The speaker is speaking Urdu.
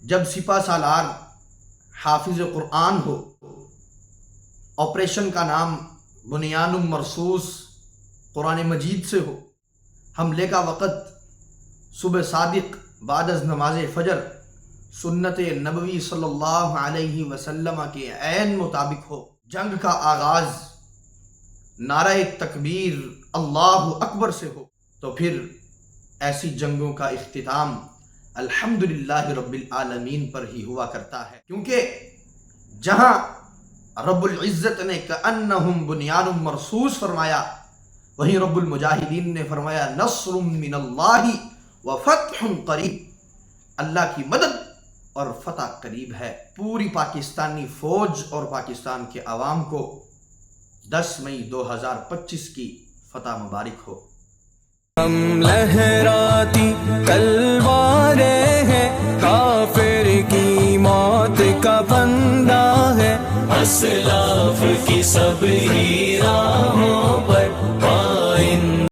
جب سپہ سالار حافظ قرآن ہو، آپریشن کا نام بنیان مرصوص قرآن مجید سے ہو، حملے کا وقت صبح صادق بعد از نماز فجر سنت نبوی صلی اللہ علیہ وسلم کے عین مطابق ہو، جنگ کا آغاز نعرہ تکبیر اللہ اکبر سے ہو، تو پھر ایسی جنگوں کا اختتام الحمدللہ رب العالمین پر ہی ہوا کرتا ہے، کیونکہ جہاں رب العزت نے کأنہم بنیان مرصوص فرمایا، وہیں رب المجاہدین نے فرمایا نصر من اللہ وفتح قریب، اللہ کی مدد اور فتح قریب ہے۔ پوری پاکستانی فوج اور پاکستان کے عوام کو 10 مئی 2025 کی فتح مبارک ہو۔ ہم لہراتی تلواریں ہیں، کافر کی موت کا بندہ ہے، اسلاف کی سب ہیرا